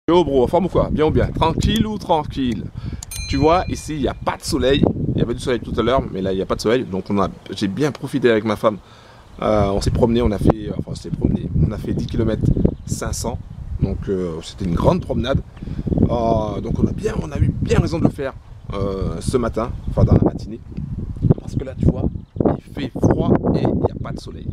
Yo bro, forme ou quoi? Bien ou bien? Tranquille ou tranquille? Tu vois, ici, il n'y a pas de soleil. Il y avait du soleil tout à l'heure, mais là, il n'y a pas de soleil. Donc, j'ai bien profité avec ma femme. On s'est promené, on a fait, enfin, on s'est promené. On a fait 10 km 500. Donc, c'était une grande promenade. Donc, on a eu bien raison de le faire ce matin, enfin, dans la matinée. Parce que là, tu vois, il fait froid et il n'y a pas de soleil.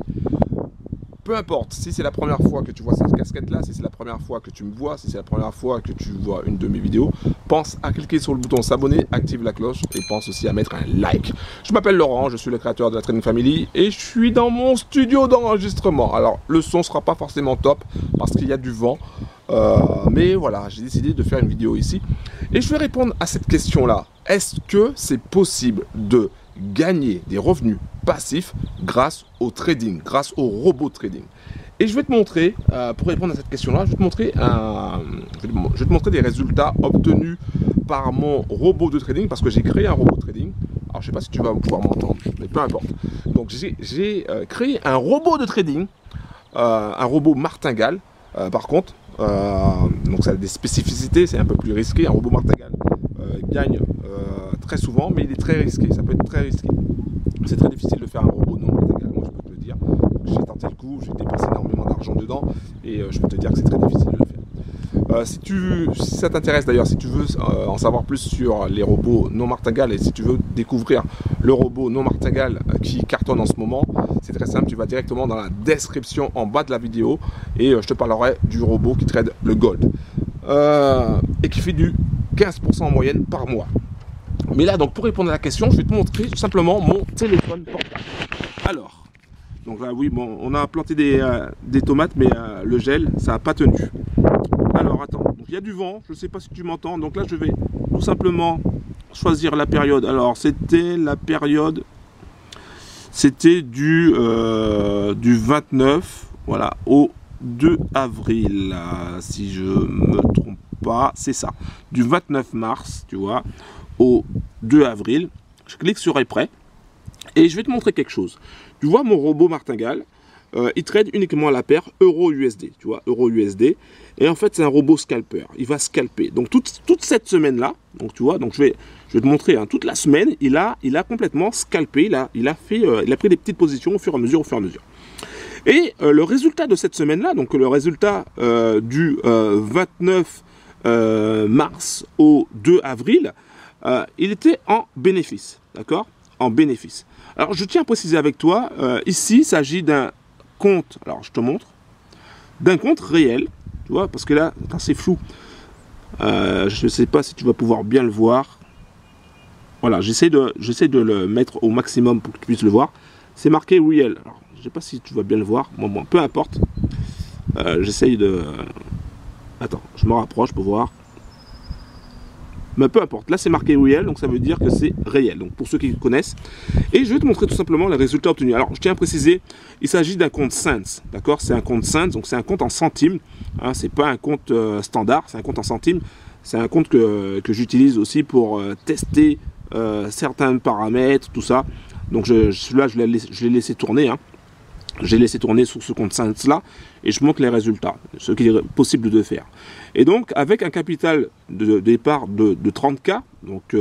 Peu importe, si c'est la première fois que tu vois cette casquette-là, si c'est la première fois que tu me vois, si c'est la première fois que tu vois une de mes vidéos, pense à cliquer sur le bouton s'abonner, active la cloche et pense aussi à mettre un like. Je m'appelle Laurent, je suis le créateur de la Training Family et je suis dans mon studio d'enregistrement. Alors, le son sera pas forcément top parce qu'il y a du vent, mais voilà, j'ai décidé de faire une vidéo ici et je vais répondre à cette question-là. Est-ce que c'est possible de gagner des revenus passifs grâce au trading, grâce au robot trading? Et je vais te montrer, pour répondre à cette question-là, je vais te montrer des résultats obtenus par mon robot de trading, parce que j'ai créé un robot de trading. Alors je ne sais pas si tu vas pouvoir m'entendre, mais peu importe. Donc j'ai créé un robot de trading, un robot martingale. Par contre, donc ça a des spécificités, c'est un peu plus risqué. Un robot martingale gagne très souvent, mais il est très risqué, ça peut être très risqué. C'est très difficile de faire un robot non martingale, moi je peux te le dire. J'ai tenté le coup, j'ai dépensé énormément d'argent dedans et je peux te dire que c'est très difficile de le faire. Si ça t'intéresse d'ailleurs, si tu veux en savoir plus sur les robots non martingales et si tu veux découvrir le robot non martingale qui cartonne en ce moment, c'est très simple, tu vas directement dans la description en bas de la vidéo et je te parlerai du robot qui trade le gold et qui fait du 15% en moyenne par mois. Mais là, donc pour répondre à la question, je vais te montrer tout simplement mon téléphone portable. Alors, donc là, oui, bon, on a planté des tomates, mais le gel, ça n'a pas tenu. Alors, attends, donc il y a du vent, je ne sais pas si tu m'entends. Donc là, je vais tout simplement choisir la période. Alors, c'était la période, c'était du 29, voilà, au 2 avril, si je me trompe pas, c'est ça. Du 29 mars, tu vois, au 2 avril, je clique sur Prêt et je vais te montrer quelque chose. Tu vois mon robot martingale, il trade uniquement à la paire euro-USD, tu vois, euro-USD, et en fait c'est un robot scalper, il va scalper. Donc toute cette semaine-là, donc tu vois, donc je vais te montrer, hein, toute la semaine, il a complètement scalpé, il a pris des petites positions au fur et à mesure, Et le résultat de cette semaine-là, donc le résultat du 29 mars au 2 avril, il était en bénéfice, d'accord? En bénéfice. Alors, je tiens à préciser avec toi, ici, il s'agit d'un compte, alors je te montre, d'un compte réel, tu vois, parce que là, c'est flou. Je ne sais pas si tu vas pouvoir bien le voir. Voilà, j'essaie de le mettre au maximum pour que tu puisses le voir. C'est marqué real. Alors, je ne sais pas si tu vas bien le voir. Bon, peu importe. J'essaye de... Attends, je me rapproche pour voir. Mais peu importe, là c'est marqué real, donc ça veut dire que c'est réel, donc pour ceux qui connaissent. Et je vais te montrer tout simplement les résultats obtenus. Alors je tiens à préciser, il s'agit d'un compte cents, d'accord? C'est un compte cents, donc c'est un compte en centimes, hein, c'est pas un compte standard, c'est un compte en centimes. C'est un compte que j'utilise aussi pour tester certains paramètres, tout ça. Donc celui-là je l'ai laissé tourner, hein. J'ai laissé tourner sur ce compte Cents là et je montre les résultats, ce qu'il est possible de faire. Et donc avec un capital de départ de 30K, donc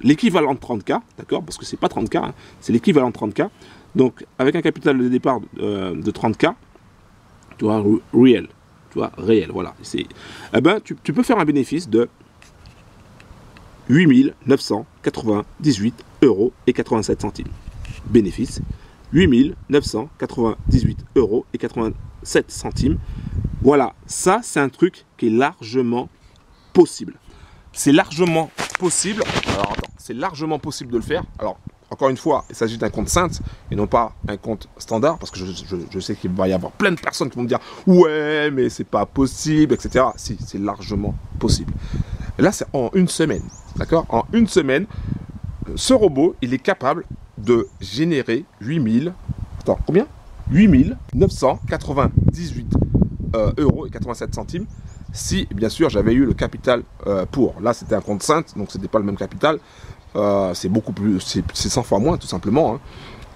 l'équivalent de 30K, d'accord, parce que c'est pas 30K, hein, c'est l'équivalent de 30K. Donc avec un capital de départ de 30K, tu vois, réel, voilà. Eh ben, tu peux faire un bénéfice de 8 998,87 €. Bénéfice 8 998,87 €. Voilà, ça c'est un truc qui est largement possible. C'est largement possible. Alors attends, c'est largement possible de le faire. Alors encore une fois, il s'agit d'un compte Cents et non pas un compte standard, parce que je sais qu'il va y avoir plein de personnes qui vont me dire ouais mais c'est pas possible, etc. Si, c'est largement possible. Et là c'est en une semaine, d'accord? En une semaine, ce robot il est capable de générer 8 998,87 € si bien sûr j'avais eu le capital pour. Là c'était un compte Cents, donc c'était pas le même capital, c'est beaucoup plus, c'est 100 fois moins tout simplement,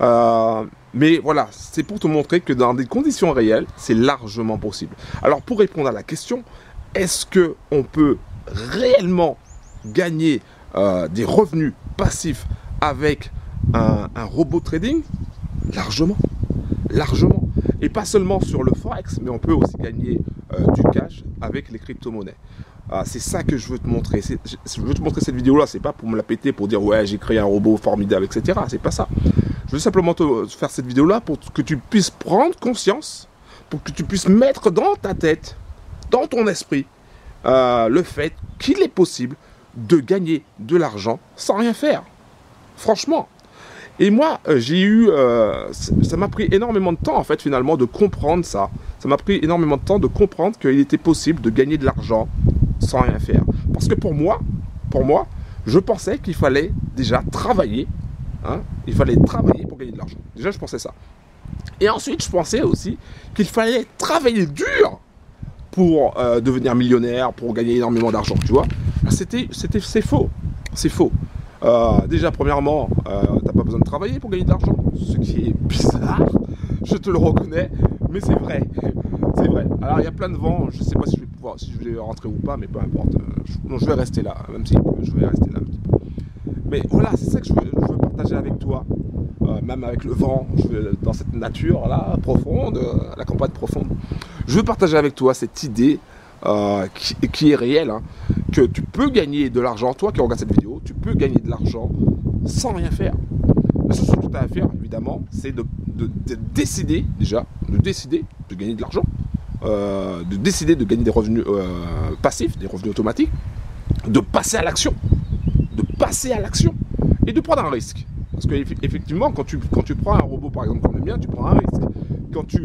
hein. Mais voilà, c'est pour te montrer que dans des conditions réelles c'est largement possible. Alors pour répondre à la question, est-ce qu'on peut réellement gagner des revenus passifs avec un robot trading? Largement, largement. Et pas seulement sur le Forex, mais on peut aussi gagner du cash avec les crypto-monnaies. C'est ça que je veux te montrer. Je veux te montrer cette vidéo-là, c'est pas pour me la péter, pour dire ouais, j'ai créé un robot formidable, etc. C'est pas ça. Je veux simplement te faire cette vidéo-là pour que tu puisses prendre conscience, pour que tu puisses mettre dans ta tête, dans ton esprit, le fait qu'il est possible de gagner de l'argent sans rien faire. Franchement. Et moi, j'ai eu... ça m'a pris énormément de temps, en fait, finalement, de comprendre ça. Ça m'a pris énormément de temps de comprendre qu'il était possible de gagner de l'argent sans rien faire. Parce que pour moi, je pensais qu'il fallait déjà travailler. Hein, il fallait travailler pour gagner de l'argent. Déjà, je pensais ça. Et ensuite, je pensais aussi qu'il fallait travailler dur pour devenir millionnaire, pour gagner énormément d'argent, tu vois. C'est faux. C'est faux. Déjà, premièrement, t'as pas besoin de travailler pour gagner de l'argent, ce qui est bizarre, je te le reconnais, mais c'est vrai. C'est vrai. Alors, il y a plein de vents, je sais pas si je vais rentrer ou pas, mais peu importe. Je vais rester là, même si je vais rester là un petit peu. Mais voilà, c'est ça que je veux partager avec toi, même avec le vent, dans cette nature-là, profonde, la campagne profonde. Je veux partager avec toi cette idée qui est réelle, hein, que tu peux gagner de l'argent, toi qui regardes cette vidéo, tu peux gagner de l'argent sans rien faire. La seule chose que tu as à faire, évidemment, c'est de décider, déjà, de décider de gagner de l'argent, de décider de gagner des revenus passifs, des revenus automatiques, de passer à l'action, et de prendre un risque. Parce que effectivement, quand tu prends un robot, par exemple, comme le mien, tu prends un risque. Quand tu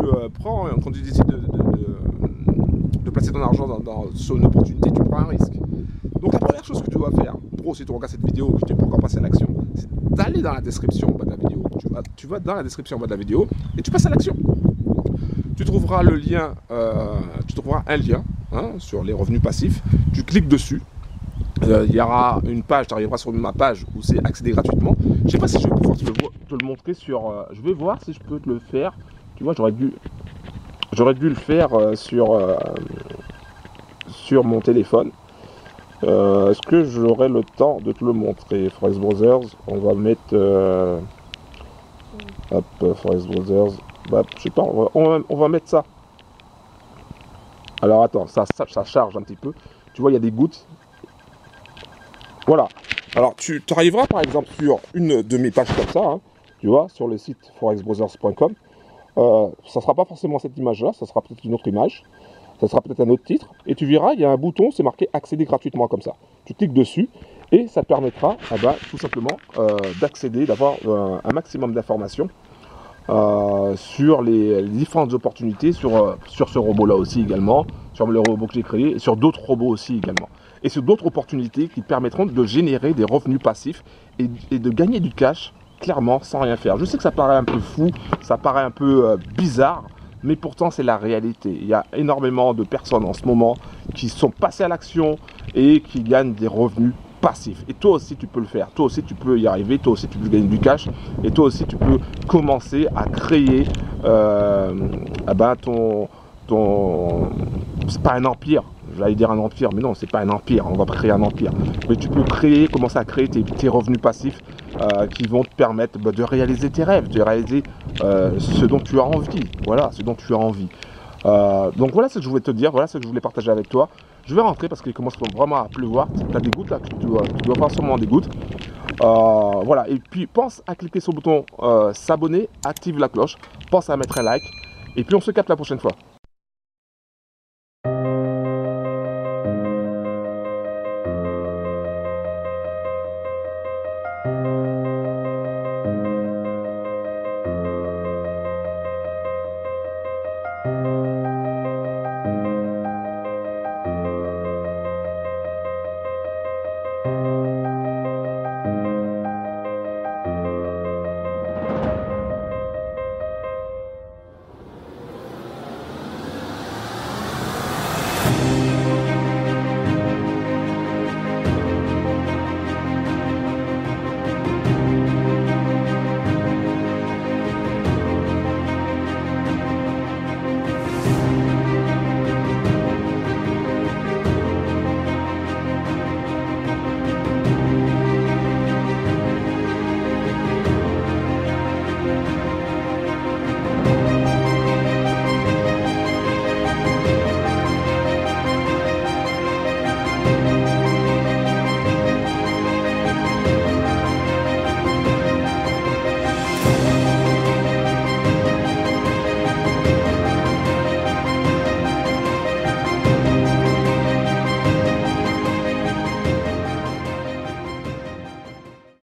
décides de placer ton argent sur une opportunité, tu prends un risque. Donc la première chose que tu dois faire, pour si tu regardes cette vidéo, que tu n'es pas encore passé à l'action, c'est d'aller dans la description en bas de la vidéo. Tu vas dans la description en bas de la vidéo et tu passes à l'action. Tu trouveras le lien, tu trouveras un lien sur les revenus passifs. Tu cliques dessus. Il y aura une page, tu arriveras sur ma page où c'est accéder gratuitement. Je ne sais pas si je vais pouvoir te le montrer sur... je vais voir si je peux te le faire. Tu vois, j'aurais dû le faire sur mon téléphone. Est-ce que j'aurai le temps de te le montrer? Forex Brothers, on va mettre... hop, Forex Brothers... Bah, je sais pas, on va mettre ça. Alors attends, ça charge un petit peu. Tu vois, il y a des gouttes. Voilà. Alors, tu arriveras par exemple sur une de mes pages comme ça, hein, tu vois, sur le site forexbrothers.com. Ça sera pas forcément cette image-là, ça sera peut-être une autre image, ça sera peut-être un autre titre. Et tu verras, il y a un bouton, c'est marqué accéder gratuitement comme ça. Tu cliques dessus et ça te permettra tout simplement d'accéder, d'avoir un maximum d'informations sur les différentes opportunités, sur ce robot-là aussi également, sur le robot que j'ai créé et sur d'autres robots aussi également. Et sur d'autres opportunités qui te permettront de générer des revenus passifs et de gagner du cash clairement sans rien faire. Je sais que ça paraît un peu fou, ça paraît un peu bizarre, mais pourtant c'est la réalité. Il y a énormément de personnes en ce moment qui sont passées à l'action et qui gagnent des revenus passifs. Et toi aussi tu peux le faire, toi aussi tu peux y arriver, toi aussi tu peux gagner du cash et toi aussi tu peux commencer à créer c'est pas un empire. J'allais dire un empire, mais non, c'est pas un empire, on va pas créer un empire. Mais tu peux commencer à créer tes revenus passifs qui vont te permettre de réaliser tes rêves, de réaliser ce dont tu as envie. Voilà, ce dont tu as envie. Donc voilà ce que je voulais te dire, voilà ce que je voulais partager avec toi. Je vais rentrer parce qu'il commence vraiment à pleuvoir. Tu as des gouttes là, tu dois avoir sûrement des gouttes. Voilà, et puis pense à cliquer sur le bouton s'abonner, active la cloche, pense à mettre un like. Et puis on se capte la prochaine fois.